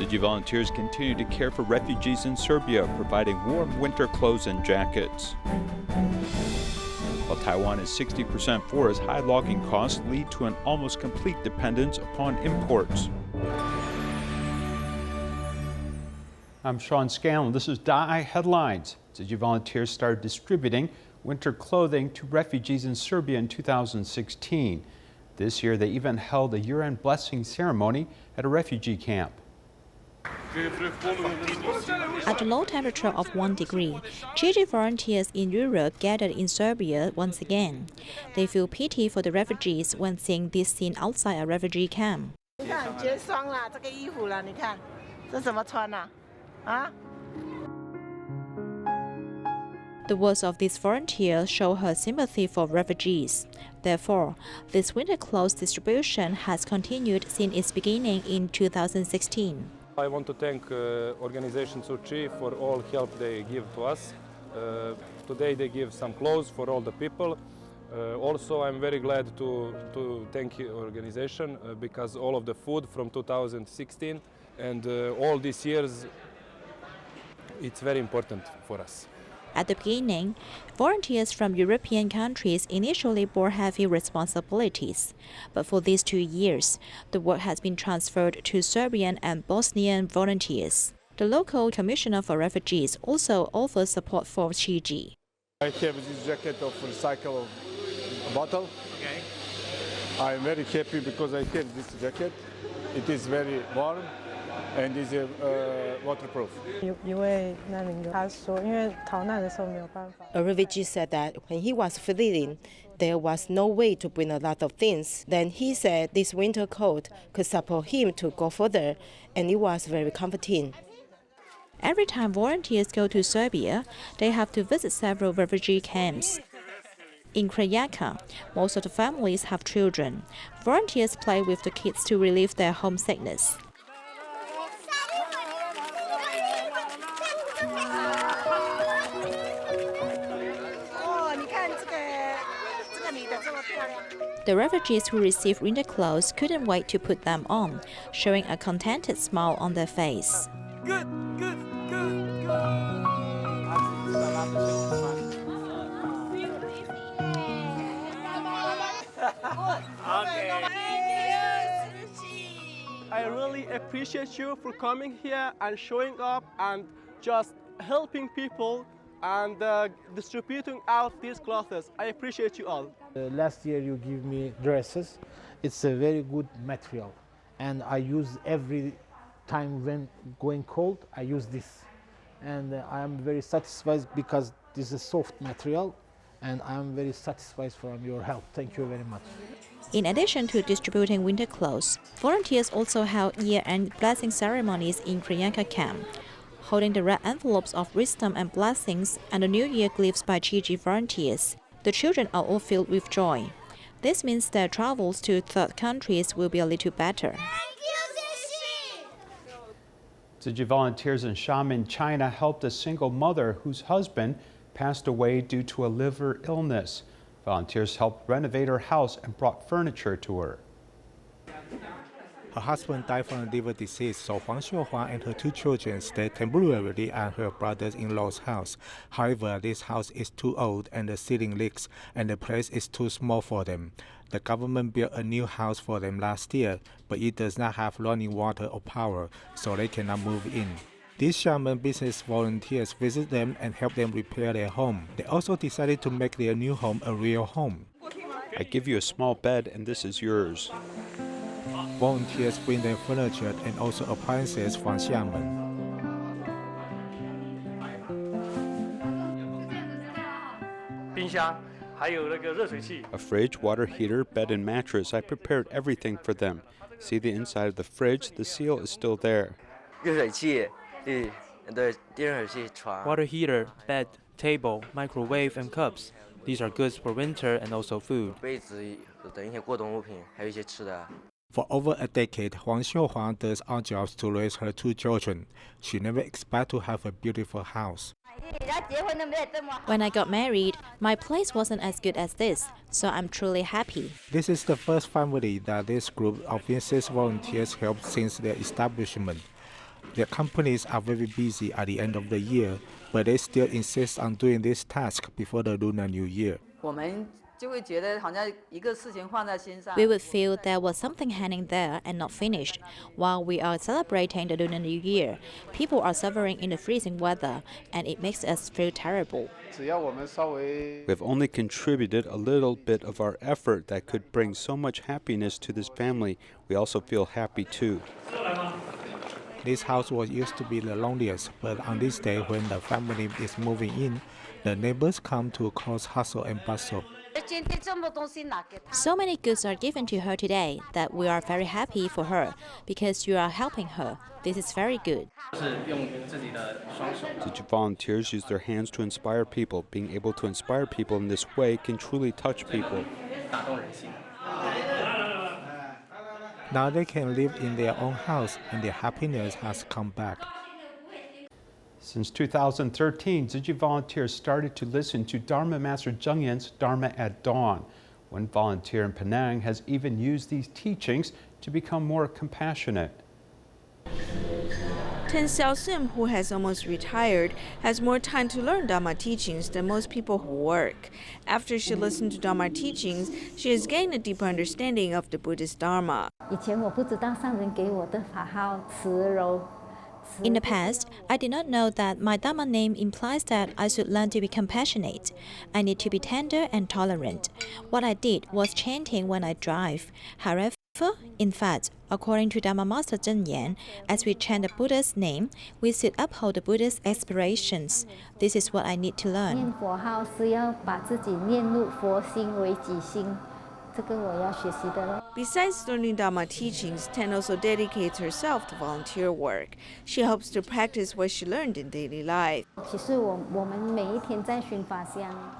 Tzu Chi volunteers continue to care for refugees in Serbia, providing warm winter clothes and jackets. While Taiwan is 60% forest, high logging costs lead to an almost complete dependence upon imports. I'm Sean Scanlan. This is DaAi Headlines. Tzu Chi volunteers started distributing winter clothing to refugees in Serbia in 2016. This year, they even held a year-end blessing ceremony at a refugee camp. At a low temperature of 1 degree, Tzu Chi volunteers in Europe gathered in Serbia once again. They feel pity for the refugees when seeing this scene outside a refugee camp. The words of these volunteers show her sympathy for refugees. Therefore, this winter clothes distribution has continued since its beginning in 2016. I want to thank organization Tzu Chi for all help they give to us. Today they give some clothes for all the people. Also, I'm very glad to thank the organization because all of the food from 2016 and all these years, it's very important for us. At the beginning, volunteers from European countries initially bore heavy responsibilities. But for these 2 years, the work has been transferred to Serbian and Bosnian volunteers. The local commissioner for refugees also offers support for Tzu Chi. I have this jacket of recycled bottle. Okay. I'm very happy because I have this jacket. It is very warm and is waterproof. A refugee said that when he was fleeing, there was no way to bring a lot of things. Then he said this winter coat could support him to go further, and it was very comforting. Every time volunteers go to Serbia, they have to visit several refugee camps. In Krajaka, most of the families have children. Volunteers play with the kids to relieve their homesickness. The refugees who received winter clothes couldn't wait to put them on, showing a contented smile on their face. Good. I really appreciate you for coming here and showing up and just helping people and distributing out these clothes. I appreciate you all. Last year you give me dresses. It's a very good material, and I use every time when going cold. I use this, and I am very satisfied because this is a soft material, and I am very satisfied from your help. Thank you very much. In addition to distributing winter clothes, volunteers also held year-end blessing ceremonies in Krajaka camp. Holding the red envelopes of wisdom and blessings and the New Year gifts by Tzu Chi volunteers, the children are all filled with joy. This means their travels to third countries will be a little better. Tzu Chi volunteers in Xiamen, China helped a single mother whose husband passed away due to a liver illness. Volunteers helped renovate her house and brought furniture to her. Her husband died from a liver disease, so Huang Xiuhua and her 2 children stayed temporarily at her brother-in-law's house. However, this house is too old and the ceiling leaks, and the place is too small for them. The government built a new house for them last year, but it does not have running water or power, so they cannot move in. These Xiamen business volunteers visit them and help them repair their home. They also decided to make their new home a real home. I give you a small bed and this is yours. Volunteers bring them furniture and also appliances from Xiamen. A fridge, water heater, bed and mattress. I prepared everything for them. See the inside of the fridge? The seal is still there. Water heater, bed, table, microwave, and cups. These are goods for winter and also food. For over a decade, Huang Xiuhua does odd jobs to raise her 2 children. She never expected to have a beautiful house. When I got married, my place wasn't as good as this, so I'm truly happy. This is the first family that this group of business volunteers helped since their establishment. Their companies are very busy at the end of the year, but they still insist on doing this task before the Lunar New Year. We would feel there was something hanging there and not finished. While we are celebrating the Lunar New Year, people are suffering in the freezing weather, and it makes us feel terrible. We've only contributed a little bit of our effort that could bring so much happiness to this family. We also feel happy too. This house was used to be the loneliest, but on this day when the family is moving in, the neighbors come to cause hustle and bustle. So many goods are given to her today that we are very happy for her because you are helping her. This is very good. Tzu Chi volunteers use their hands to inspire people. Being able to inspire people in this way can truly touch people. Now they can live in their own house and their happiness has come back. Since 2013, Tzu Chi volunteers started to listen to Dharma Master Zheng Yan's Dharma at Dawn. One volunteer in Penang has even used these teachings to become more compassionate. Xiamen, who has almost retired, has more time to learn Dharma teachings than most people who work. After she listened to Dharma teachings, she has gained a deeper understanding of the Buddhist Dharma. In the past, I did not know that my Dharma name implies that I should learn to be compassionate. I need to be tender and tolerant. What I did was chanting when I drive. However, in fact, according to Dharma Master Zheng Yan, as we chant the Buddha's name, we should uphold the Buddha's aspirations. This is what I need to learn. Besides learning Dharma teachings, Ten also dedicates herself to volunteer work. She hopes to practice what she learned in daily life.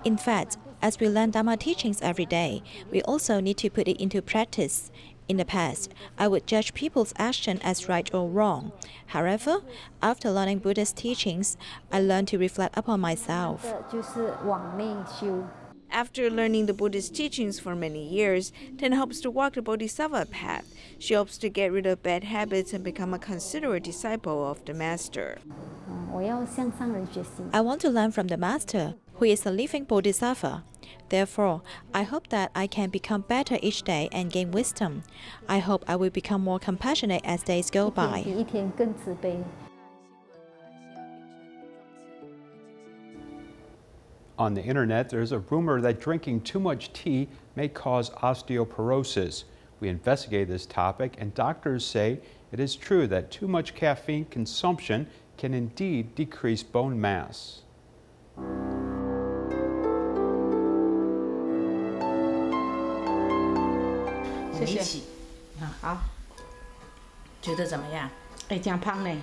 In fact, as we learn Dharma teachings every day, we also need to put it into practice. In the past, I would judge people's action as right or wrong. However, after learning Buddhist teachings, I learned to reflect upon myself. After learning the Buddhist teachings for many years, Ten hopes to walk the Bodhisattva path. She hopes to get rid of bad habits and become a considerate disciple of the Master. I want to learn from the Master, who is a living Bodhisattva. Therefore, I hope that I can become better each day and gain wisdom. I hope I will become more compassionate as days go by. On the internet, there's a rumor that drinking too much tea may cause osteoporosis. We investigate this topic, and doctors say it is true that too much caffeine consumption can indeed decrease bone mass. 谢谢。好，觉得怎么样？哎，这样胖呢？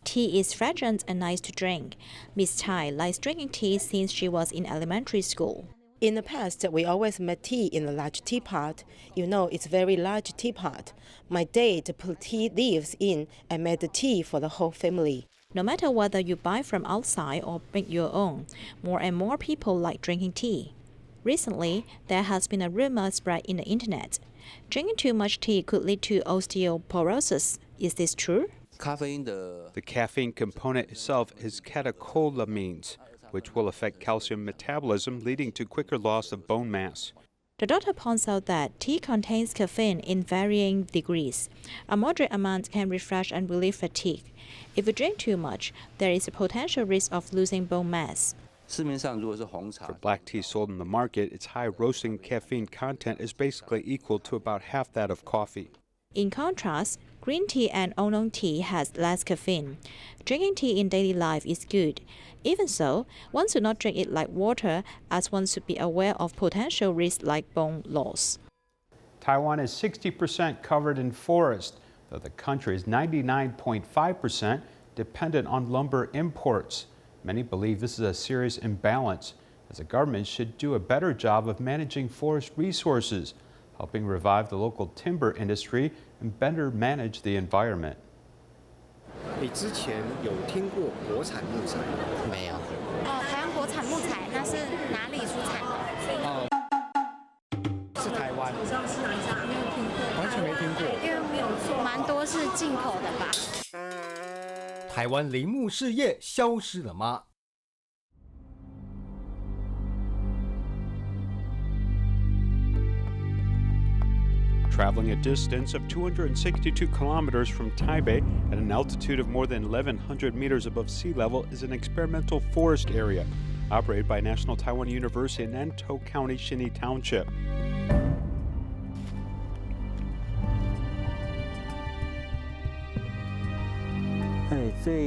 Tea is fragrant and nice to drink. Miss Tai likes drinking tea since she was in elementary school. In the past, we always made tea in a large teapot. You know, it's a very large teapot. My dad put tea leaves in and made the tea for the whole family. No matter whether you buy from outside or make your own, more and more people like drinking tea. Recently, there has been a rumor spread in the internet. Drinking too much tea could lead to osteoporosis. Is this true? The caffeine component itself is catecholamines, which will affect calcium metabolism, leading to quicker loss of bone mass. The doctor points out that tea contains caffeine in varying degrees. A moderate amount can refresh and relieve fatigue. If you drink too much, there is a potential risk of losing bone mass. For black tea sold in the market, its high roasting caffeine content is basically equal to about half that of coffee. In contrast, green tea and oolong tea has less caffeine. Drinking tea in daily life is good. Even so, one should not drink it like water, as one should be aware of potential risks like bone loss. Taiwan is 60% covered in forest, though the country is 99.5% dependent on lumber imports. Many believe this is a serious imbalance, as the government should do a better job of managing forest resources, helping revive the local timber industry and better manage the environment. 你之前有听过国产木材？没有。台湾国产木材那是哪里出产的？是台湾。我想试一下，没有听过。完全没听过。因为没有做，蛮多是进口的吧。台湾林木事业消失了吗？ Traveling a distance of 262 kilometers from Taipei at an altitude of more than 1,100 meters above sea level is an experimental forest area operated by National Taiwan University in Nantou County, Xinyi Township. The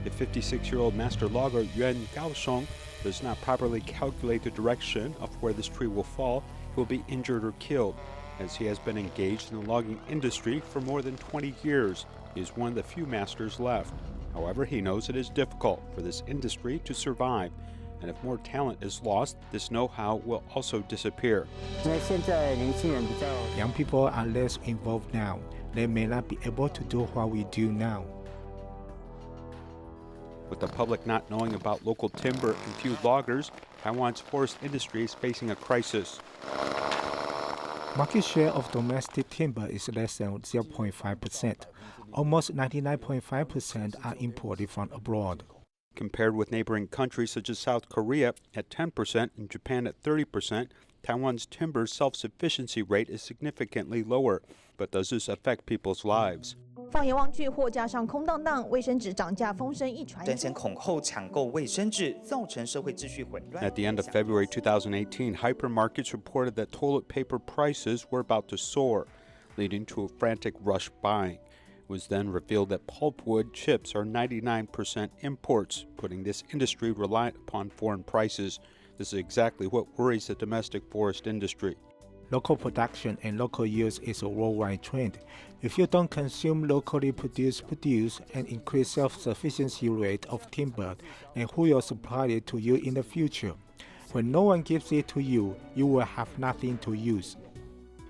56-year-old master logger Yuan Gaoshong does not properly calculate the direction of where this tree will fall, he will be injured or killed. As he has been engaged in the logging industry for more than 20 years, he is one of the few masters left. However, he knows it is difficult for this industry to survive, and if more talent is lost, this know-how will also disappear. Young people are less involved now. They may not be able to do what we do now. With the public not knowing about local timber and few loggers, Taiwan's forest industry is facing a crisis. Market share of domestic timber is less than 0.5%. Almost 99.5% are imported from abroad. Compared with neighboring countries such as South Korea at 10% and Japan at 30%, Taiwan's timber self-sufficiency rate is significantly lower. But does this affect people's lives? 放眼望去，货架上空荡荡，卫生纸涨价风声一传。争先恐后抢购卫生纸，造成社会秩序混乱。 At the end of February 2018, hypermarkets reported that toilet paper prices were about to soar, leading to a frantic rush buying. It was then revealed that pulpwood chips are 99% imports, putting this industry reliant upon foreign prices. This is exactly what worries the domestic forest industry. Local production and local use is a worldwide trend. If you don't consume locally produced produce and increase self-sufficiency rate of timber, then who will supply it to you in the future? When no one gives it to you, you will have nothing to use.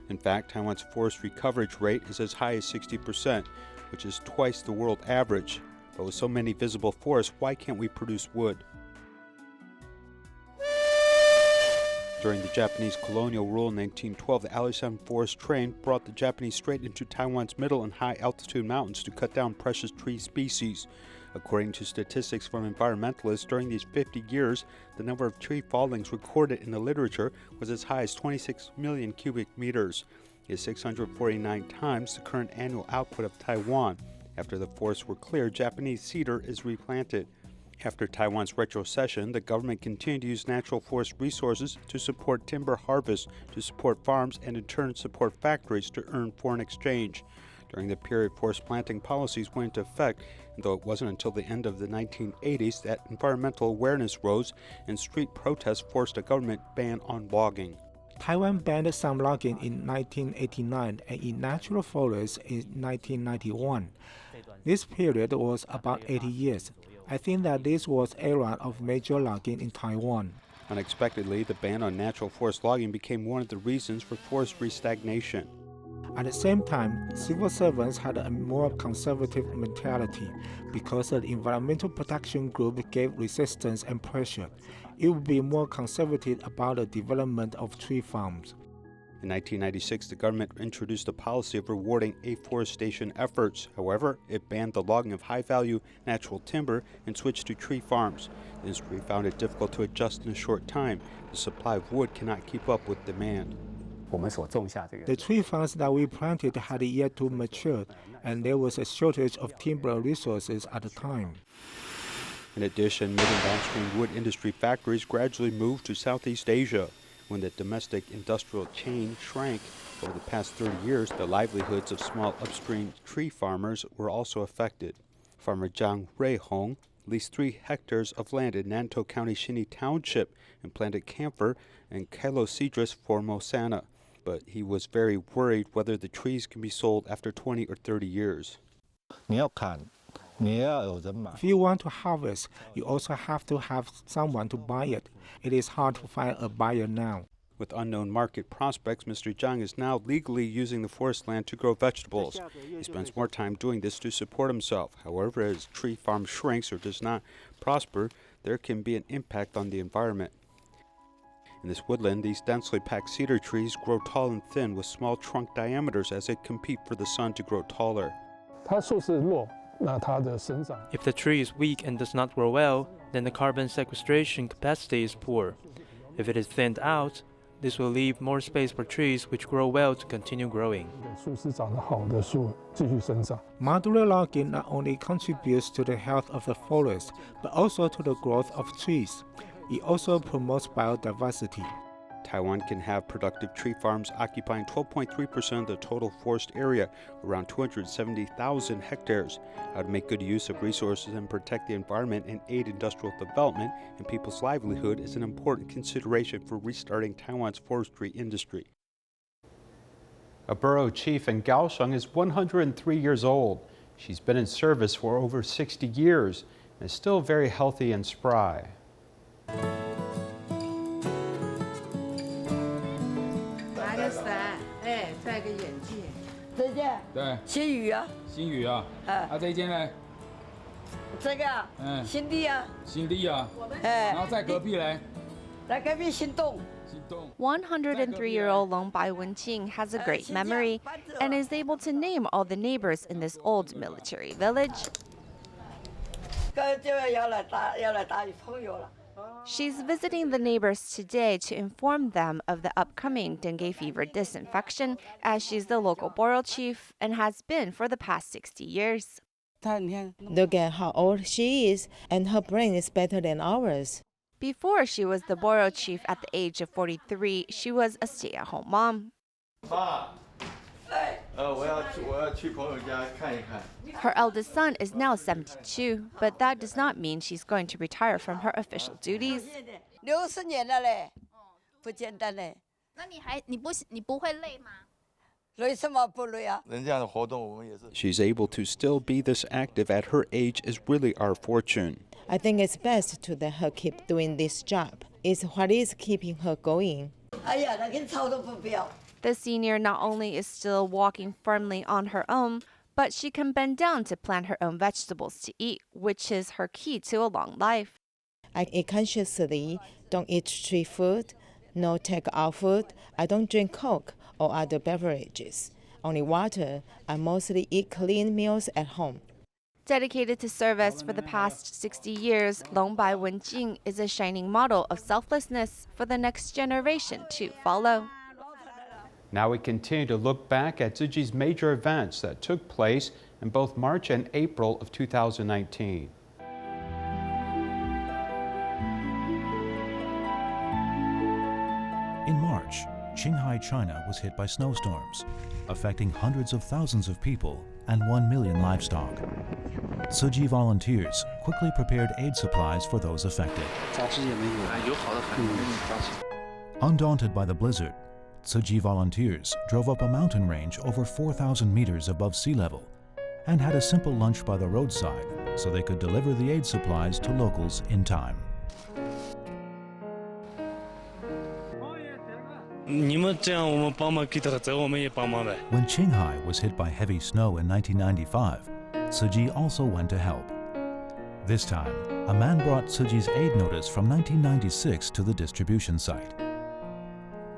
In fact, Taiwan's forestry coverage rate is as high as 60%, which is twice the world average. But with so many visible forests, why can't we produce wood? During the Japanese colonial rule in 1912, the Alishan Forest Train brought the Japanese straight into Taiwan's middle and high-altitude mountains to cut down precious tree species. According to statistics from environmentalists, during these 50 years, the number of tree fallings recorded in the literature was as high as 26 million cubic meters. It is 649 times the current annual output of Taiwan. After the forests were cleared, Japanese cedar is replanted. After Taiwan's retrocession, the government continued to use natural forest resources to support timber harvest, to support farms, and in turn support factories to earn foreign exchange. During the period, forest planting policies went into effect, and though it wasn't until the end of the 1980s that environmental awareness rose and street protests forced a government ban on logging. Taiwan banned some logging in 1989 and in natural forests in 1991. This period was about 80 years. I think that this was era of major logging in Taiwan. Unexpectedly, the ban on natural forest logging became one of the reasons for forestry stagnation. At the same time, civil servants had a more conservative mentality because the environmental protection group gave resistance and pressure. It would be more conservative about the development of tree farms. In 1996, the government introduced a policy of rewarding afforestation efforts. However, it banned the logging of high-value natural timber and switched to tree farms. The industry found it difficult to adjust in a short time. The supply of wood cannot keep up with demand. The tree farms that we planted had yet to mature, and there was a shortage of timber resources at the time. In addition, mid and downstream wood industry factories gradually moved to Southeast Asia. When the domestic industrial chain shrank over the past 30 years, the livelihoods of small upstream tree farmers were also affected. Farmer Zhang Reihong leased 3 hectares of land in Nantou County, Xinyi Township, and planted camphor and calocedrus formosana. But he was very worried whether the trees can be sold after 20 or 30 years. If you want to harvest, you also have to have someone to buy it. It is hard to find a buyer now. With unknown market prospects, Mr. Zhang is now legally using the forest land to grow vegetables. He spends more time doing this to support himself. However, as tree farm shrinks or does not prosper, there can be an impact on the environment. In this woodland, these densely packed cedar trees grow tall and thin with small trunk diameters as they compete for the sun to grow taller. 它树势弱，那它的生长 If the tree is weak and does not grow well, then the carbon sequestration capacity is poor. If it is thinned out, this will leave more space for trees which grow well to continue growing. 树是长得好的树继续生长。 Modular logging not only contributes to the health of the forest, but also to the growth of trees. It also promotes biodiversity. Taiwan can have productive tree farms occupying 12.3% of the total forest area, around 270,000 hectares. How to make good use of resources and protect the environment and aid industrial development and people's livelihood is an important consideration for restarting Taiwan's forestry industry. A borough chief in Kaohsiung is 103 years old. She's been in service for over 60 years and is still very healthy and spry. 戴个眼镜。这件。对。新宇啊。新宇啊。这一件呢？这个啊。新地啊。新地啊。然后在隔壁嘞。在隔壁新洞。 103-year-old Long Bai Wenqing has a great memory and is able to name all the neighbors in this old military village. She's visiting the neighbors today to inform them of the upcoming dengue fever disinfection, as she's the local borough chief and has been for the past 60 years. Look at how old she is, and her brain is better than ours. Before she was the borough chief at the age of 43, she was a stay-at-home mom. Her eldest son is now 72, but that does not mean she's going to retire from her official duties. 60年了嘞，不简单嘞。那你不会累吗？ 累什么不累啊？ She's able to still be this active at her age is really our fortune. I think it's best to let her keep doing this job. It's what is keeping her going. The senior not only is still walking firmly on her own, but she can bend down to plant her own vegetables to eat, which is her key to a long life. I eat consciously, don't eat street food, no take-out food. I don't drink Coke or other beverages, only water. I mostly eat clean meals at home. Dedicated to service for the past 60 years, Long Bai Wenqing is a shining model of selflessness for the next generation to follow. Now we continue to look back at Tzu Chi's major events that took place in both March and April of 2019. In March, Qinghai, China was hit by snowstorms, affecting hundreds of thousands of people and 1 million livestock. Tzu Chi volunteers quickly prepared aid supplies for those affected. Undaunted by the blizzard, Tzu Chi volunteers drove up a mountain range over 4,000 meters above sea level and had a simple lunch by the roadside so they could deliver the aid supplies to locals in time. When Qinghai was hit by heavy snow in 1995, Tzu Chi also went to help. This time, a man brought Tzu Chi's aid notice from 1996 to the distribution site.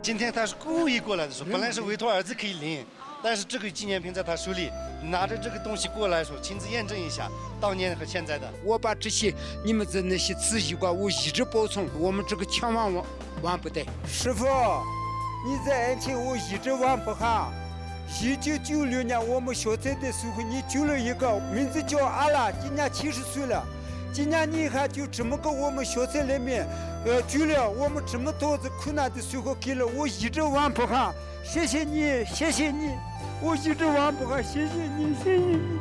今天他是故意过来的说，本来是委托儿子可以领，但是这个纪念品在他手里，拿着这个东西过来说，亲自验证一下当年和现在的。我把这些你们的那些瓷器馆，我一直保存，我们这个千万忘不得。师傅，你在恩情我一直忘不下。1996年我们学菜的时候，你救了一个，名字叫阿拉，今年70岁了。今年你看就这么个我们学菜里面，救了我们这么多的困难的时候给了，我一直忘不下。谢谢你，谢谢你，我一直忘不下，谢谢你，谢谢你。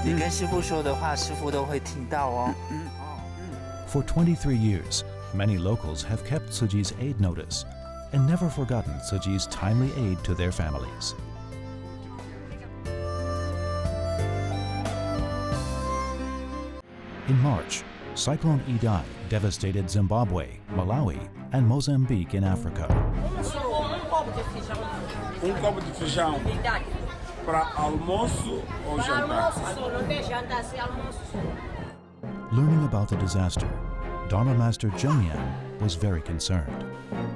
你跟师傅说的话，师傅都会听到哦。For 23 years, many locals have kept Tzu Chi's aid notice and never forgotten Tzu Chi's timely aid to their families. In March, Cyclone Idai devastated Zimbabwe, Malawi, and Mozambique in Africa. Learning about the disaster, Dharma master Cheng was very concerned.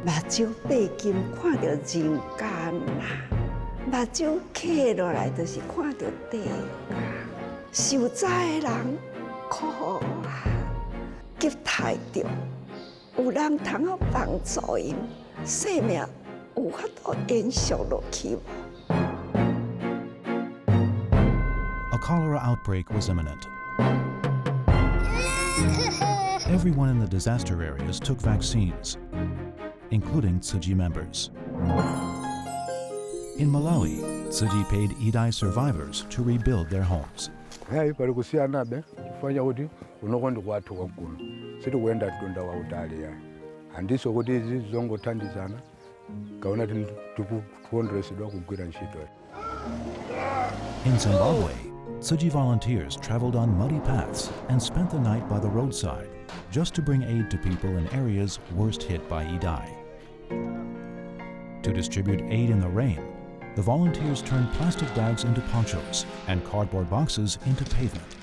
目睭闭金看到人间啦，目睭起落来就是看到地界，受灾的人苦啊，急太着，有人通好帮助因，生命有法度延续落去无？ A cholera outbreak was imminent. Everyone in the disaster areas took vaccines, including Tzu Chi members. In Malawi, Tzu Chi paid DaAi survivors to rebuild their homes. In Zimbabwe, Tzu Chi volunteers traveled on muddy paths and spent the night by the roadside just to bring aid to people in areas worst hit by DaAi. To distribute aid in the rain, the volunteers turned plastic bags into ponchos and cardboard boxes into pavement.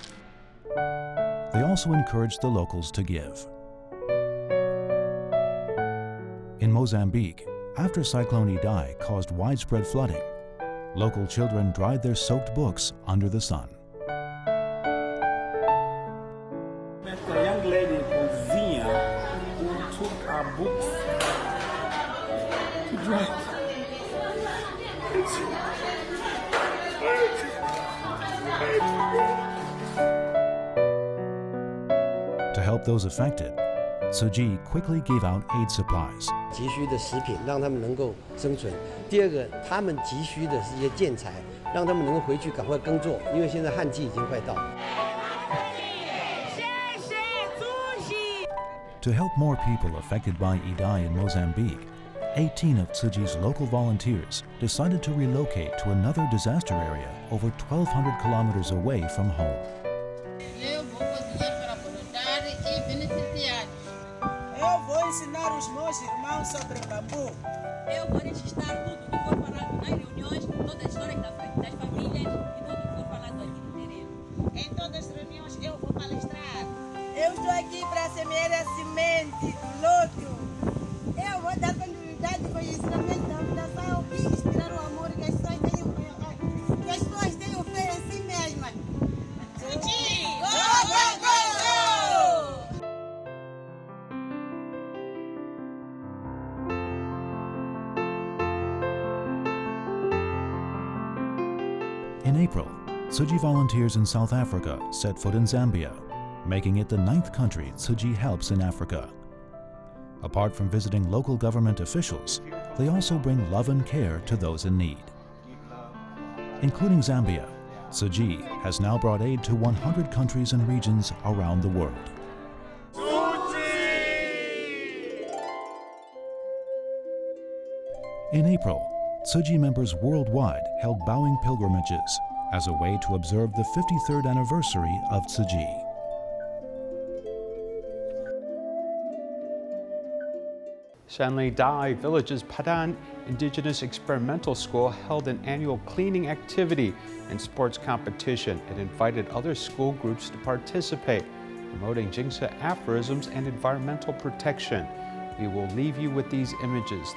They also encouraged the locals to give. In Mozambique, after Cyclone DaAi caused widespread flooding, local children dried their soaked books under the sun. Met a young lady called Zia who took our books to dry. To help those affected, Tzu Chi quickly gave out aid supplies. 急需的食品让他们能够生存。第二个，他们急需的是一些建材，让他们能够回去赶快耕作，因为现在旱季已经快到。To help more people affected by DaAi in Mozambique, 18 of Tzu Chi's local volunteers decided to relocate to another disaster area over 1,200 kilometers away from home. Eu vou ensinar os meus irmãos sobre bambu. Eu vou registrar tudo que for falado nas reuniões, todas as histórias das famílias e tudo que for falado aqui no terreno. Em todas as reuniões eu vou palestrar. Eu estou aqui para semear a semente do loto. Eu vou dar continuidade com o ensinamento da fundação e inspirar o amor que as pessoas tenham fé em si mesmas. Tzu Chi! Go, go, go, go! In April, Tzu Chi volunteers in South Africa set foot in Zambia, making it the 9th country Tzu Chi helps in Africa. Apart from visiting local government officials, they also bring love and care to those in need. Including Zambia, Tzu Chi has now brought aid to 100 countries and regions around the world. In April, Tzu Chi members worldwide held bowing pilgrimages as a way to observe the 53rd anniversary of Tzu Chi. Shanli DaAi Village's Penang Indigenous Experimental School held an annual cleaning activity and sports competition. It invited other school groups to participate, promoting Jingsa aphorisms and environmental protection. We will leave you with these images.